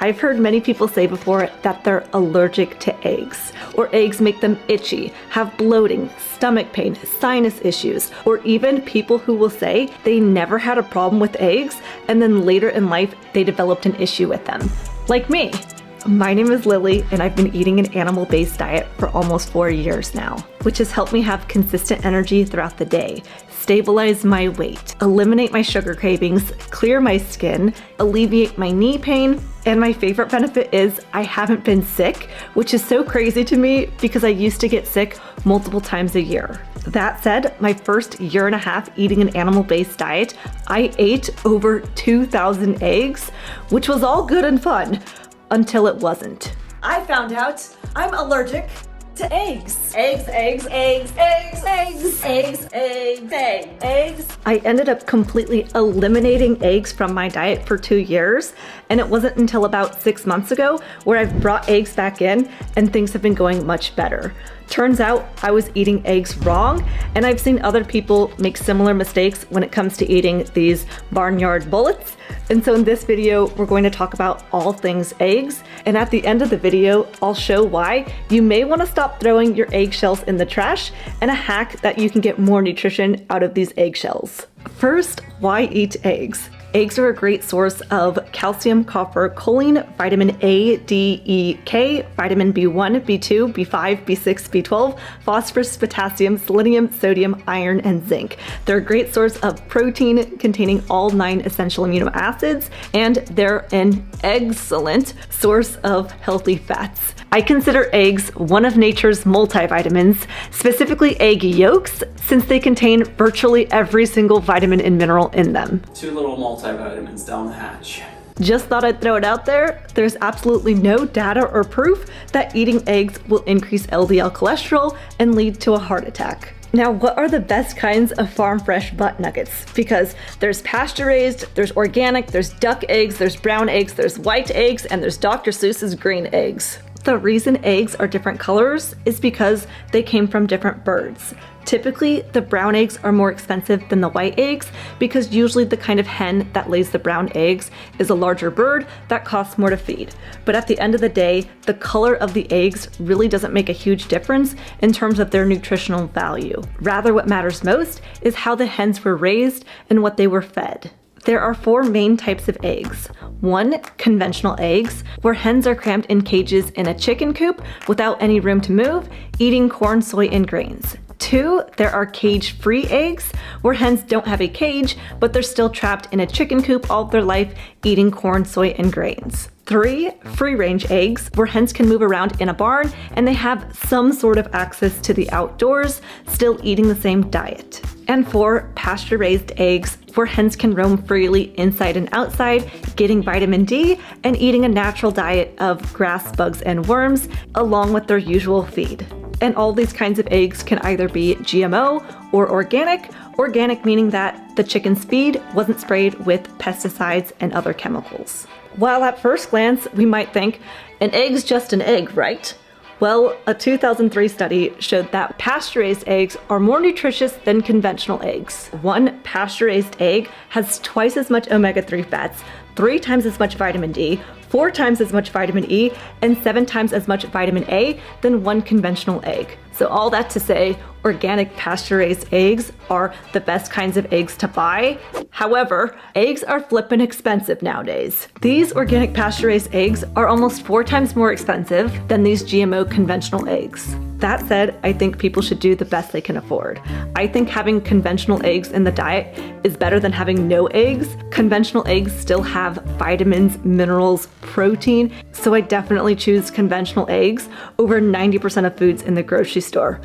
I've heard many people say before that they're allergic to eggs, or eggs make them itchy, have bloating, stomach pain, sinus issues, or even people who will say they never had a problem with eggs and then later in life they developed an issue with them. Like me. My name is Lillie, and I've been eating an animal-based diet for almost 4 years now, which has helped me have consistent energy throughout the day, stabilize my weight, eliminate my sugar cravings, clear my skin, alleviate my knee pain, and my favorite benefit is I haven't been sick, which is so crazy to me because I used to get sick multiple times a year. That said, my first year and a half eating an animal-based diet, I ate over 2,000 eggs, which was all good and fun. Until it wasn't. I found out I'm allergic to eggs. Eggs. I ended up completely eliminating eggs from my diet for 2 years, and it wasn't until about 6 months ago where I've brought eggs back in and things have been going much better. Turns out I was eating eggs wrong, and I've seen other people make similar mistakes when it comes to eating these barnyard bullets. And so in this video, we're going to talk about all things eggs. And at the end of the video, I'll show why you may want to stop throwing your eggshells in the trash and a hack that you can get more nutrition out of these eggshells. First, why eat eggs? Eggs are a great source of calcium, copper, choline, vitamin A, D, E, K, vitamin B1, B2, B5, B6, B12, phosphorus, potassium, selenium, sodium, iron, and zinc. They're a great source of protein containing all 9 essential amino acids, and they're an excellent source of healthy fats. I consider eggs one of nature's multivitamins, specifically egg yolks, since they contain virtually every single vitamin and mineral in them. 2 little multivitamins down the hatch. Just thought I'd throw it out there. There's absolutely no data or proof that eating eggs will increase LDL cholesterol and lead to a heart attack. Now, what are the best kinds of farm fresh butt nuggets? Because there's pasture raised, there's organic, there's duck eggs, there's brown eggs, there's white eggs, and there's Dr. Seuss's green eggs. The reason eggs are different colors is because they came from different birds. Typically, the brown eggs are more expensive than the white eggs because usually the kind of hen that lays the brown eggs is a larger bird that costs more to feed. But at the end of the day, the color of the eggs really doesn't make a huge difference in terms of their nutritional value. Rather, what matters most is how the hens were raised and what they were fed. There are 4 main types of eggs. 1, conventional eggs, where hens are crammed in cages in a chicken coop without any room to move, eating corn, soy, and grains. 2, there are cage-free eggs, where hens don't have a cage, but they're still trapped in a chicken coop all their life, eating corn, soy, and grains. 3, free-range eggs, where hens can move around in a barn and they have some sort of access to the outdoors, still eating the same diet. And 4, pasture-raised eggs, where hens can roam freely inside and outside, getting vitamin D and eating a natural diet of grass, bugs, and worms, along with their usual feed. And all these kinds of eggs can either be GMO or organic, organic meaning that the chicken's feed wasn't sprayed with pesticides and other chemicals. While at first glance, we might think, an egg's just an egg, right? Well, a 2003 study showed that pasture-raised eggs are more nutritious than conventional eggs. One pasture-raised egg has twice as much omega-3 fats, 3 times as much vitamin D, 4 times as much vitamin E, and 7 times as much vitamin A than one conventional egg. So all that to say, organic pasture-raised eggs are the best kinds of eggs to buy. However, eggs are flippin' expensive nowadays. These organic pasture-raised eggs are almost 4 times more expensive than these GMO conventional eggs. That said, I think people should do the best they can afford. I think having conventional eggs in the diet is better than having no eggs. Conventional eggs still have vitamins, minerals, protein, so I definitely choose conventional eggs over 90% of foods in the grocery store.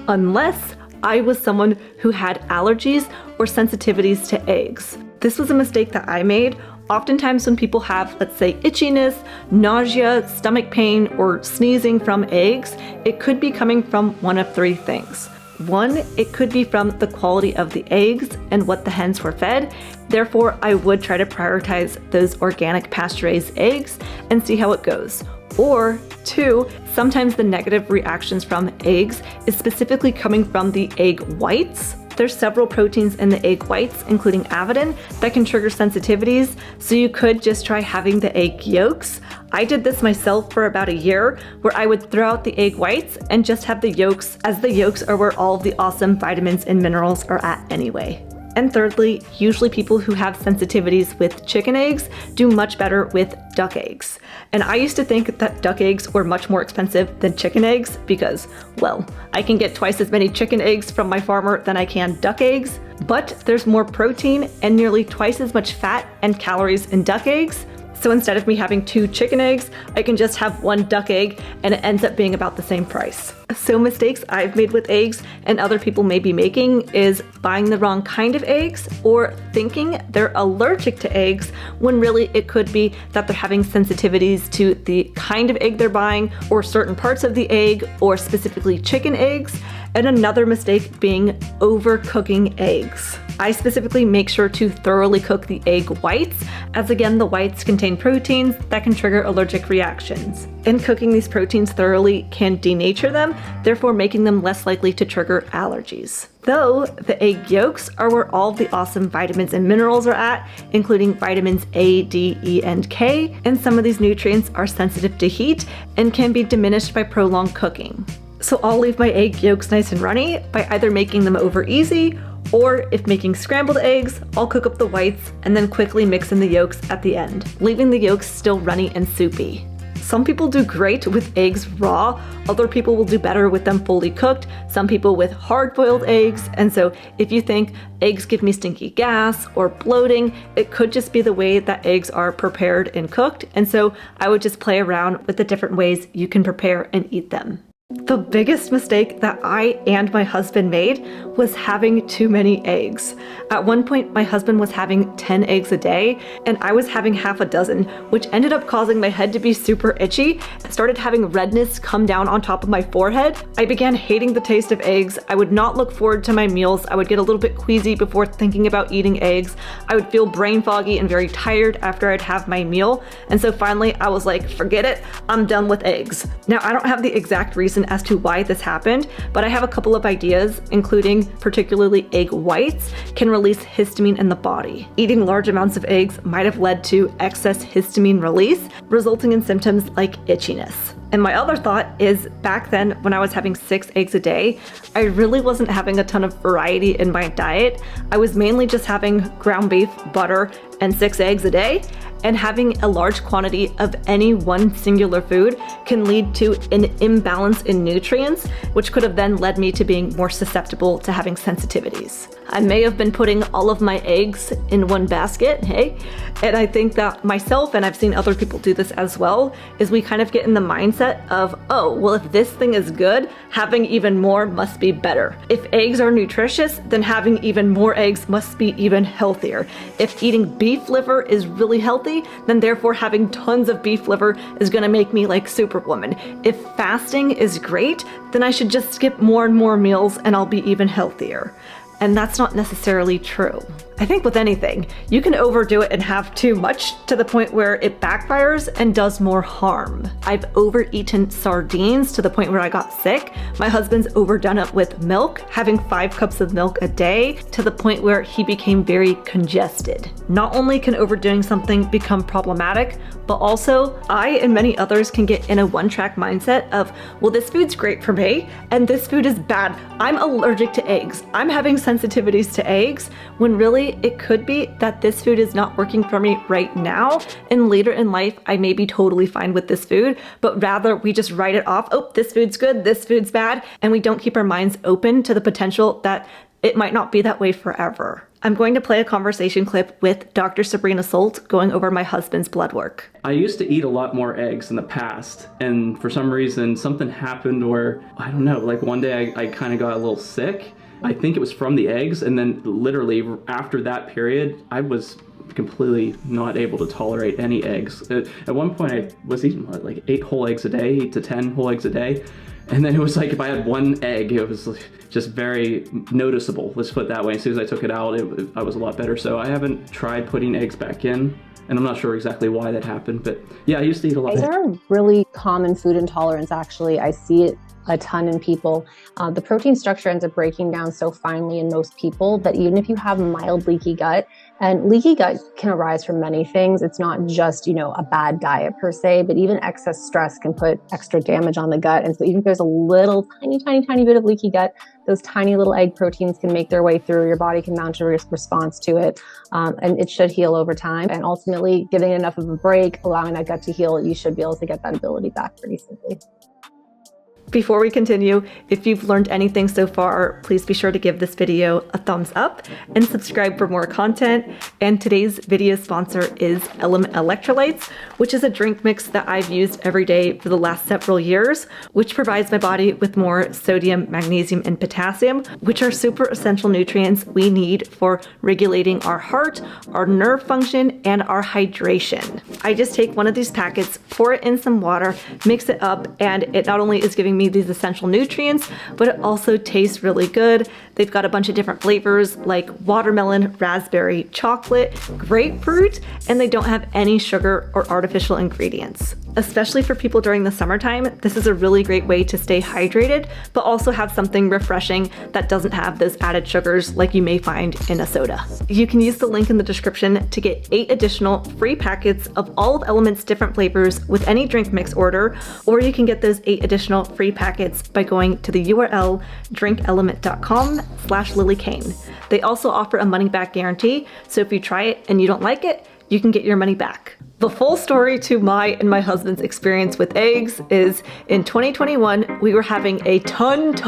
Unless I was someone who had allergies or sensitivities to eggs. This was a mistake that I made. Oftentimes when people have, let's say, itchiness, nausea, stomach pain, or sneezing from eggs, it could be coming from one of 3 things. 1, it could be from the quality of the eggs and what the hens were fed. Therefore, I would try to prioritize those organic pasture-raised eggs and see how it goes. Or 2, sometimes the negative reactions from eggs is specifically coming from the egg whites. There's several proteins in the egg whites, including avidin, that can trigger sensitivities, so you could just try having the egg yolks. I did this myself for about a year, where I would throw out the egg whites and just have the yolks, as the yolks are where all of the awesome vitamins and minerals are at anyway. And thirdly, usually people who have sensitivities with chicken eggs do much better with duck eggs. And I used to think that duck eggs were much more expensive than chicken eggs because, well, I can get twice as many chicken eggs from my farmer than I can duck eggs, but there's more protein and nearly twice as much fat and calories in duck eggs. So instead of me having 2 chicken eggs, I can just have 1 duck egg and it ends up being about the same price. So mistakes I've made with eggs and other people may be making is buying the wrong kind of eggs or thinking they're allergic to eggs when really it could be that they're having sensitivities to the kind of egg they're buying or certain parts of the egg or specifically chicken eggs. And another mistake being overcooking eggs. I specifically make sure to thoroughly cook the egg whites, as again, the whites contain proteins that can trigger allergic reactions. And cooking these proteins thoroughly can denature them, therefore making them less likely to trigger allergies. Though the egg yolks are where all the awesome vitamins and minerals are at, including vitamins A, D, E, and K, and some of these nutrients are sensitive to heat and can be diminished by prolonged cooking. So I'll leave my egg yolks nice and runny by either making them over easy, or if making scrambled eggs, I'll cook up the whites and then quickly mix in the yolks at the end, leaving the yolks still runny and soupy. Some people do great with eggs raw, other people will do better with them fully cooked, some people with hard-boiled eggs, and so if you think eggs give me stinky gas or bloating, it could just be the way that eggs are prepared and cooked, and so I would just play around with the different ways you can prepare and eat them. The biggest mistake that I and my husband made was having too many eggs. At one point, my husband was having 10 eggs a day, and I was having half a dozen, which ended up causing my head to be super itchy. I started having redness come down on top of my forehead. I began hating the taste of eggs. I would not look forward to my meals. I would get a little bit queasy before thinking about eating eggs. I would feel brain foggy and very tired after I'd have my meal. And so finally, I was like, forget it, I'm done with eggs. Now, I don't have the exact reason as to why this happened, but I have a couple of ideas, including particularly egg whites can release histamine in the body. Eating large amounts of eggs might have led to excess histamine release, resulting in symptoms like itchiness. And my other thought is back then when I was having 6 eggs a day, I really wasn't having a ton of variety in my diet. I was mainly just having ground beef, butter, and 6 eggs a day. And having a large quantity of any one singular food can lead to an imbalance in nutrients, which could have then led me to being more susceptible to having sensitivities. I may have been putting all of my eggs in one basket, hey? And I think that myself, and I've seen other people do this as well, is we kind of get in the mindset of, oh, well, if this thing is good, having even more must be better. If eggs are nutritious, then having even more eggs must be even healthier. If eating beef liver is really healthy, then therefore having tons of beef liver is gonna make me like Superwoman. If fasting is great, then I should just skip more and more meals and I'll be even healthier. And that's not necessarily true. I think with anything, you can overdo it and have too much to the point where it backfires and does more harm. I've overeaten sardines to the point where I got sick. My husband's overdone it with milk, having 5 cups of milk a day to the point where he became very congested. Not only can overdoing something become problematic, but also I and many others can get in a one-track mindset of, well, this food's great for me and this food is bad. I'm allergic to eggs. I'm having sensitivities to eggs, when really it could be that this food is not working for me right now, and later in life I may be totally fine with this food, but rather we just write it off, oh, this food's good, this food's bad, and we don't keep our minds open to the potential that it might not be that way forever. I'm going to play a conversation clip with Dr. Sabrina Solt going over my husband's blood work. I used to eat a lot more eggs in the past, and for some reason something happened where, I don't know, like one day I kind of got a little sick. I think it was from the eggs, and then literally after that period, I was completely not able to tolerate any eggs. At one point, I was eating like 8 whole eggs a day, 8 to 10 whole eggs a day. And then it was like if I had one egg, it was just very noticeable, let's put it that way. As soon as I took it out, I was a lot better. So I haven't tried putting eggs back in, and I'm not sure exactly why that happened. But yeah, I used to eat a lot. Eggs are a really common food intolerance, actually. I see it a ton in people. The protein structure ends up breaking down so finely in most people that even if you have mild leaky gut, and leaky gut can arise from many things. It's not just, a bad diet per se, but even excess stress can put extra damage on the gut. And so even if there's a little tiny bit of leaky gut, those tiny little egg proteins can make their way through. Your body can mount a response to it, and it should heal over time. And ultimately, giving it enough of a break, allowing that gut to heal, you should be able to get that ability back pretty simply. Before we continue, if you've learned anything so far, please be sure to give this video a thumbs up and subscribe for more content. And today's video sponsor is Element Electrolytes, which is a drink mix that I've used every day for the last several years, which provides my body with more sodium, magnesium, and potassium, which are super essential nutrients we need for regulating our heart, our nerve function, and our hydration. I just take one of these packets, pour it in some water, mix it up, and it not only is giving me these essential nutrients, but it also tastes really good. They've got a bunch of different flavors like watermelon, raspberry, chocolate, grapefruit, and they don't have any sugar or artificial ingredients. Especially for people during the summertime, this is a really great way to stay hydrated, but also have something refreshing that doesn't have those added sugars like you may find in a soda. You can use the link in the description to get 8 additional free packets of all of Element's different flavors with any drink mix order, or you can get those 8 additional free packets by going to the URL drinkelement.com/LillieKane. They also offer a money back guarantee, so if you try it and you don't like it, you can get your money back. The full story to my and my husband's experience with eggs is in 2021, we were having a ton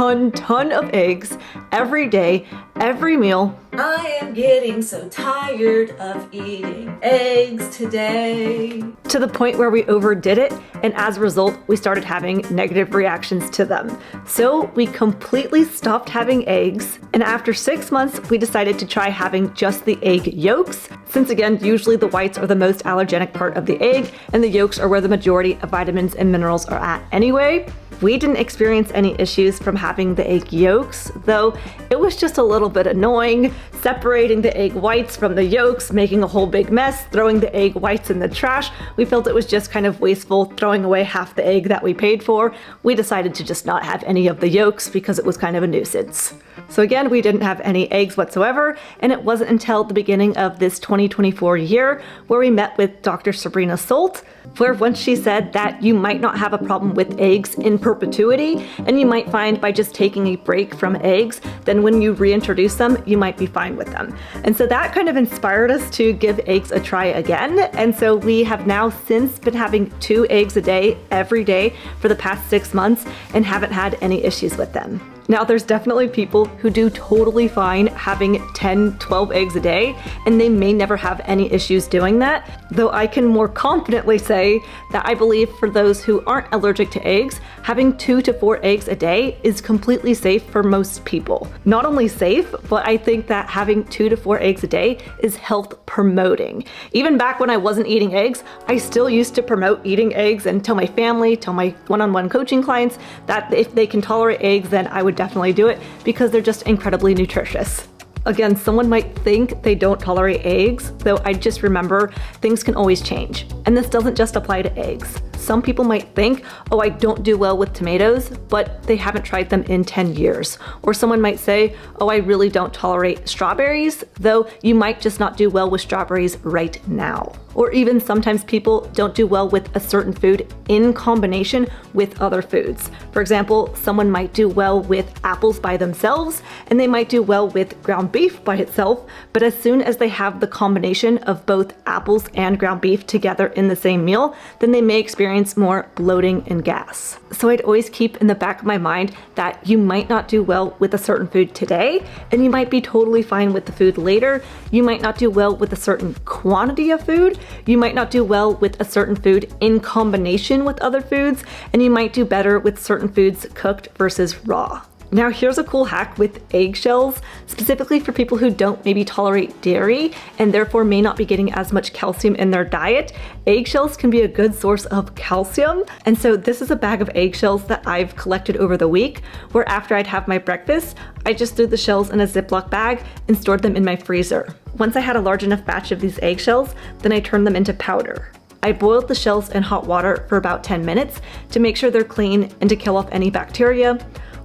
of eggs every day, every meal. I am getting so tired of eating eggs today. To the point where we overdid it, and as a result, we started having negative reactions to them. So we completely stopped having eggs, and after 6 months, we decided to try having just the egg yolks, since again, usually the whites are the most allergenic part of the egg, and the yolks are where the majority of vitamins and minerals are at anyway. We didn't experience any issues from having the egg yolks, though it was just a little bit annoying, separating the egg whites from the yolks, making a whole big mess, throwing the egg whites in the trash. We felt it was just kind of wasteful, throwing away half the egg that we paid for. We decided to just not have any of the yolks because it was kind of a nuisance. So again, we didn't have any eggs whatsoever, and it wasn't until the beginning of this 2024 year where we met with Dr. Sabrina Solt, where once she said that you might not have a problem with eggs in perpetuity, and you might find by just taking a break from eggs, then when you reintroduce them, you might be fine with them. And so that kind of inspired us to give eggs a try again. And so we have now since been having 2 eggs a day, every day for the past 6 months, and haven't had any issues with them. Now, there's definitely people who do totally fine having 10, 12 eggs a day, and they may never have any issues doing that, though I can more confidently say that I believe for those who aren't allergic to eggs, having 2 to 4 eggs a day is completely safe for most people. Not only safe, but I think that having 2 to 4 eggs a day is health promoting. Even back when I wasn't eating eggs, I still used to promote eating eggs and tell my family, tell my one-on-one coaching clients that if they can tolerate eggs, then I would definitely do it because they're just incredibly nutritious. Again, someone might think they don't tolerate eggs, though I just remember things can always change. And this doesn't just apply to eggs. Some people might think, oh, I don't do well with tomatoes, but they haven't tried them in 10 years. Or someone might say, oh, I really don't tolerate strawberries, though you might just not do well with strawberries right now. Or even sometimes people don't do well with a certain food in combination with other foods. For example, someone might do well with apples by themselves, and they might do well with ground beef by itself, but as soon as they have the combination of both apples and ground beef together in the same meal, then they may experience more bloating and gas. So I'd always keep in the back of my mind that you might not do well with a certain food today, and you might be totally fine with the food later. You might not do well with a certain quantity of food. You might not do well with a certain food in combination with other foods, and you might do better with certain foods cooked versus raw. Now here's a cool hack with eggshells, specifically for people who don't maybe tolerate dairy and therefore may not be getting as much calcium in their diet. Eggshells can be a good source of calcium. And so this is a bag of eggshells that I've collected over the week, where after I'd have my breakfast, I just threw the shells in a Ziploc bag and stored them in my freezer. Once I had a large enough batch of these eggshells, then I turned them into powder. I boiled the shells in hot water for about 10 minutes to make sure they're clean and to kill off any bacteria.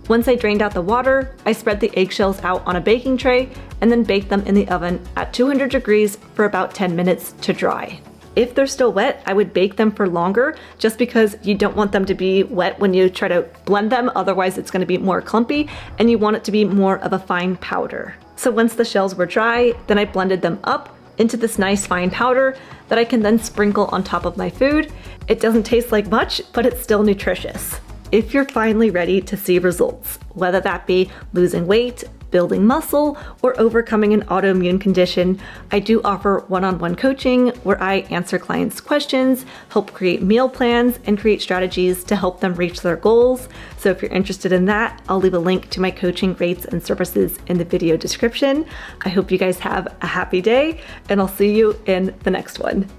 Once I drained out the water, I spread the eggshells out on a baking tray and then baked them in the oven at 200 degrees for about 10 minutes to dry. If they're still wet, I would bake them for longer just because you don't want them to be wet when you try to blend them, otherwise it's going to be more clumpy and you want it to be more of a fine powder. So once the shells were dry, then I blended them up into this nice fine powder that I can then sprinkle on top of my food. It doesn't taste like much, but it's still nutritious. If you're finally ready to see results, whether that be losing weight, building muscle, or overcoming an autoimmune condition, I do offer one-on-one coaching where I answer clients' questions, help create meal plans, and create strategies to help them reach their goals. So if you're interested in that, I'll leave a link to my coaching rates and services in the video description. I hope you guys have a happy day, and I'll see you in the next one.